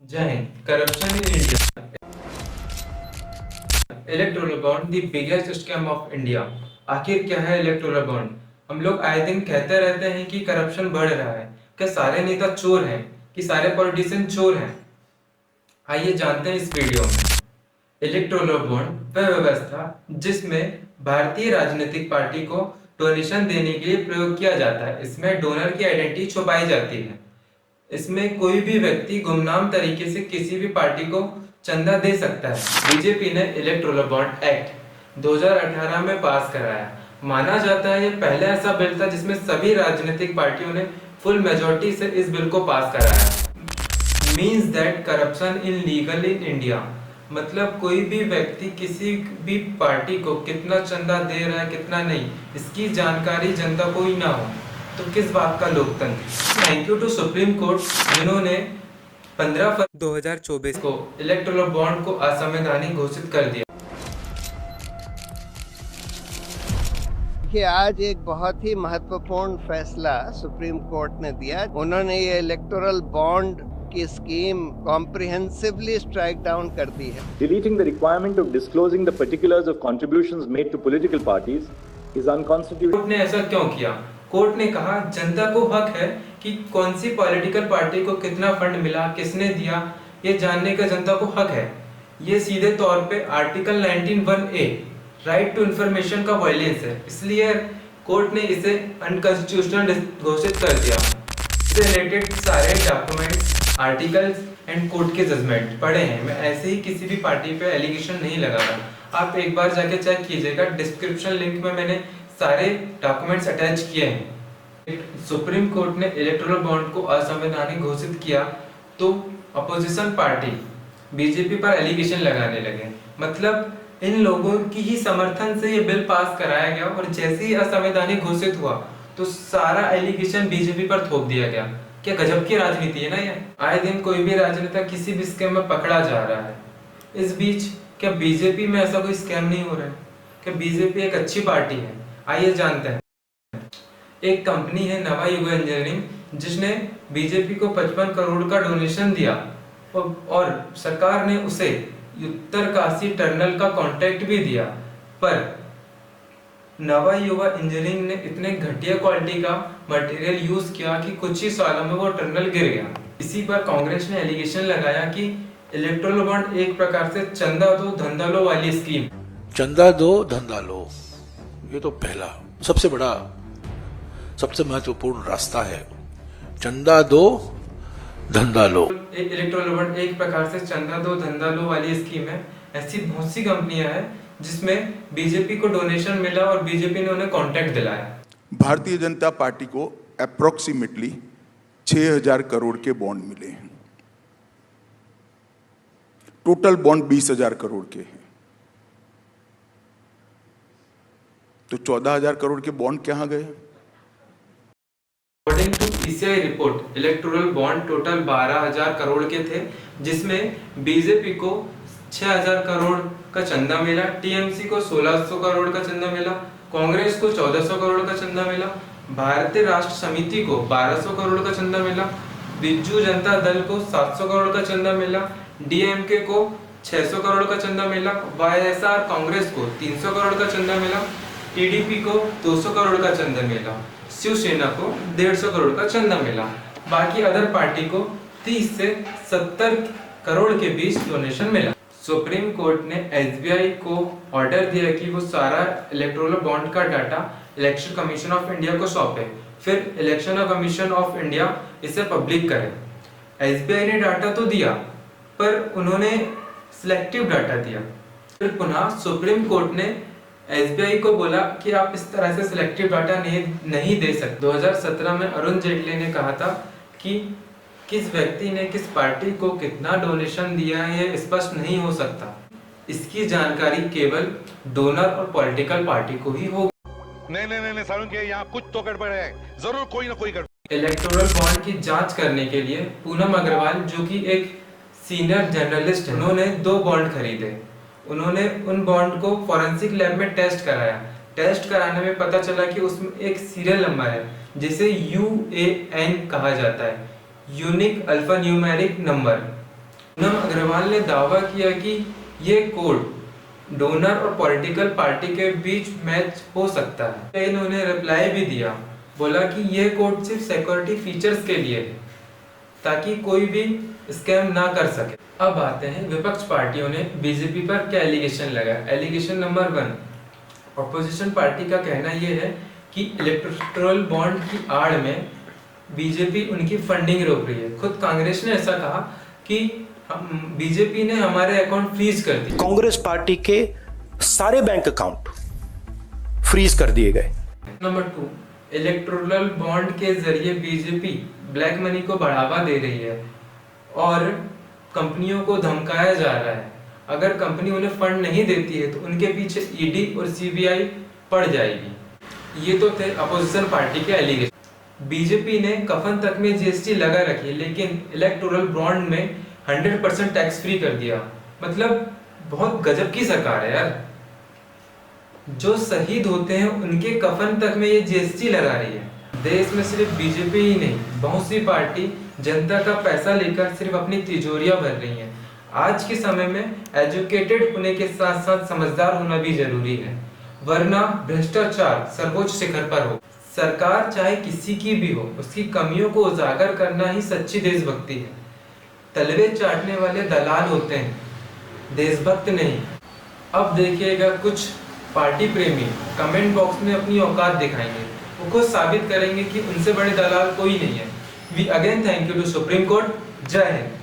जय Hind. Corruption in India, electoral bond the biggest scam of India. आखिर क्या है इलेक्टोरल बॉन्ड? हम लोग आए दिन कहते रहते हैं कि करप्शन बढ़ रहा है। क्या सारे नेता चोर हैं कि सारे पॉलिटिशियन चोर हैं? आइए जानते हैं इस वीडियो में। इलेक्टोरल बॉन्ड वह व्यवस्था जिसमें भारतीय राजनीतिक पार्टी को डोनेशन देने के लिए प्रयोग किया जाता है। इसमें डोनर की आइडेंटिटी छुपाई जाती है। इसमें कोई भी व्यक्ति गुमनाम तरीके से किसी भी पार्टी को चंदा दे सकता है। बीजेपी ने इलेक्टोरल बॉन्ड एक्ट 2018 में पास कराया। माना जाता है ये पहला ऐसा बिल था जिसमें सभी राजनीतिक पार्टियों ने फुल मेजोरिटी से इस बिल को पास कराया। Means that corruption in legal in India, मतलब कोई भी व्यक्ति किसी भी पार्टी को कितना चंदा दे रहा है कितना नहीं, इसकी जानकारी जनता को ही ना हो तो किस बात का लोकतंत्र। Thank you to Supreme Court जिन्होंने 15 फरवरी 2024 को इलेक्टोरल बॉन्ड को असंवैधानिक घोषित कर दिया। कि आज एक बहुत ही महत्वपूर्ण फैसला सुप्रीम कोर्ट ने दिया। उन्होंने ये इलेक्टोरल बॉन्ड की स्कीम कॉम्प्रिहेंसिवली स्ट्राइक डाउन कर दी है। Deleting the requirement of disclosing the particulars of contributions made to political parties is unconstitutional. Court ने ऐसा क्यों किया? कोर्ट ने कहा जनता को हक है कि कौन सी पॉलिटिकल पार्टी को कितना फंड मिला, किसने दिया, ये जानने का जनता को हक है। ये सीधे तौर पे article 19(1)(a right to information का वायलेंस है, इसलिए कोर्ट ने इसे अनकॉन्स्टिट्यूशनल घोषित कर दिया। इससे रिलेटेड सारे डॉक्यूमेंट्स, आर्टिकल्स एंड कोर्ट के जजमेंट पढ़े हैं। मैं ऐसे ही किसी भी पार्टी पे एलिगेशन नहीं लगा रहा। आप एक बार जाके चेक कीजिएगा, डिस्क्रिप्शन लिंक में मैंने सारे डॉक्यूमेंट्स अटैच किए हैं। सुप्रीम कोर्ट ने इलेक्टोरल बॉन्ड को असंवैधानिक घोषित किया तो अपोजिशन पार्टी बीजेपी पर एलिगेशन लगाने लगे। मतलब इन लोगों की ही समर्थन से ये बिल पास कराया गया और जैसे ही असंवैधानिक घोषित हुआ तो सारा एलिगेशन बीजेपी पर थोप दिया गया। क्या गजब की राजनीति है ना ये। आए दिन कोई भी राजनेता किसी भी स्कैम में पकड़ा जा रहा है। इस बीच क्या बीजेपी में ऐसा कोई स्कैम नहीं हो रहा है? क्या बीजेपी एक अच्छी पार्टी है? आइए जानते हैं। एक कंपनी है नवा युग इंजीनियरिंग जिसने बीजेपी को 55 करोड़ का डोनेशन दिया और सरकार ने उसे उत्तरकाशी टनल का कॉन्ट्रैक्ट भी दिया, पर नवा युवा इंजीनियरिंग ने इतने घटिया क्वालिटी का मटेरियल यूज किया कि कुछ ही सालों में वो टनल गिर गया। इसी पर कांग्रेस ने एलिगेशन लगाया कि इलेक्टोरल बॉन्ड एक प्रकार से चंदा दो धंधा लो वाली स्कीम। चंदा दो धंधा लो, ये तो पहला सबसे बड़ा सबसे महत्वपूर्ण रास्ता है। चंदा दो धंधा लो। इलेक्टोरल बॉन्ड एक प्रकार से चंदा दो धंधा लो वाली स्कीम है। ऐसी बहुत सी कंपनियां हैं जिसमें बीजेपी को डोनेशन मिला और बीजेपी ने उन्हें कॉन्ट्रैक्ट दिलाया। भारतीय जनता पार्टी को अप्रोक्सीमेटली 6,000 करोड़ के बॉन्ड मिले हैं। टोटल बॉन्ड 20,000 करोड़ के हैं, तो 14,000 करोड़ के बॉन्ड कहां गए? According to PCI report electoral bond total 12,000 crore के थे, जिसमें बीजेपी को 6,000 करोड़ का चंदा मिला, टीएमसी को 1,600 करोड़ का चंदा मिला, कांग्रेस को 1,400 करोड़ का चंदा मिला, भारतीय राष्ट्र समिति को 1,200 करोड़ का चंदा मिला, बिज्जू जनता दल को 700 करोड़ का चंदा मिला, डीएमके को 600 करोड़ का चंदा मिला, वाईएसआर कांग्रेस को 300 करोड़ का चंदा मिला, टीडीपी को 200 करोड़ का चंदा मिला, शिवसेना को 150 करोड़ का चंदा मिला। बाकी अदर पार्टी को 30 से 70 करोड़ के बीच डोनेशन मिला। सुप्रीम कोर्ट ने एसबीआई को ऑर्डर दिया कि वो सारा इलेक्टोरल बॉन्ड का data election commission of India को सौंपे, फिर इलेक्शन कमीशन ऑफ इंडिया इसे पब्लिक करे। एसबीआई ने डाटा तो दिया पर उन्होंने सिलेक्टिव डाटा दिया। फिर पुनः सुप्रीम कोर्ट ने एसबीआई को बोला कि आप इस तरह से सिलेक्टिव डाटा नहीं दे सकते। 2017 में अरुण जेटली ने कहा था कि किस व्यक्ति ने किस पार्टी को कितना डोनेशन दिया है ये स्पष्ट नहीं हो सकता। इसकी जानकारी केवल डोनर और पॉलिटिकल पार्टी को ही होगी। नहीं सारुण के यहाँ कुछ तो गड़बड़ है, जरूर कोई ना कोई गड़बड़। इलेक्टोरल बॉन्ड की जांच करने के लिए पूनम अग्रवाल जो कि एक सीनियर जर्नलिस्ट है, उन्होंने 2 बॉन्ड खरीदे। उन्होंने उन बॉन्ड को फॉरेंसिक लैब में टेस्ट कराया। टेस्ट कराने में पता चला कि उसमें एक सीरियल नंबर है जिसे UAN कहा जाता है, unique alpha numeric number. Poonam Agrawal ने दावा किया कि ये कोड डोनर और पॉलिटिकल पार्टी के बीच मैच हो सकता है। इन्होंने रिप्लाई भी दिया, बोला कि ये कोड सिर्फ सिक्योरिटी फीचर्स के लिए है ताकि कोई भी स्कैम ना कर सके। अब आते हैं विपक्ष पार्टियों ने बीजेपी पर क्या एलिगेशन लगाया। एलिगेशन नंबर 1, ऑपोजिशन पार्टी का कहना यह है कि इलेक्टोरल बॉन्ड की आड़ में बीजेपी उनकी फंडिंग रोक रही है। खुद कांग्रेस ने ऐसा कहा कि बीजेपी ने हमारे अकाउंट फ्रीज कर दिए। कांग्रेस पार्टी के सारे बैंक अकाउंट फ्रीज कर दिए गए। नंबर 2, इलेक्टोरल बॉन्ड के जरिए बीजेपी ब्लैक मनी को बढ़ावा दे रही है और कंपनियों को धमकाया जा रहा है। अगर कंपनी उन्हें फंड नहीं देती है तो उनके पीछे ईडी और सीबीआई पड़ जाएगी। ये तो थे अपोजिशन पार्टी के एलिगेशन। बीजेपी ने कफन तक में जीएसटी लगा रखी है, लेकिन इलेक्टोरल बॉन्ड में 100% टैक्स फ्री कर दिया। मतलब बहुत गजब की सरकार है यार। जो शहीद होते हैं उनके कफन तक में ये जीएसटी लगा रही है। देश में सिर्फ बीजेपी ही नहीं, बहुत सी पार्टी जनता का पैसा लेकर सिर्फ अपनी तिजोरियां भर रही हैं। आज के समय में एजुकेटेड होने के साथ साथ समझदार होना भी जरूरी है, वरना भ्रष्टाचार सर्वोच्च शिखर पर हो। सरकार चाहे किसी की भी हो, उसकी कमियों को उजागर करना ही सच्ची देशभक्ति है। तलवे चाटने वाले दलाल होते हैं, देशभक्त नहीं। अब देखिएगा कुछ पार्टी प्रेमी कमेंट बॉक्स में अपनी औकात दिखाएंगे, वो खुद साबित करेंगे कि उनसे बड़े दलाल कोई नहीं है। We again thank you to Supreme Court. जय हिंद।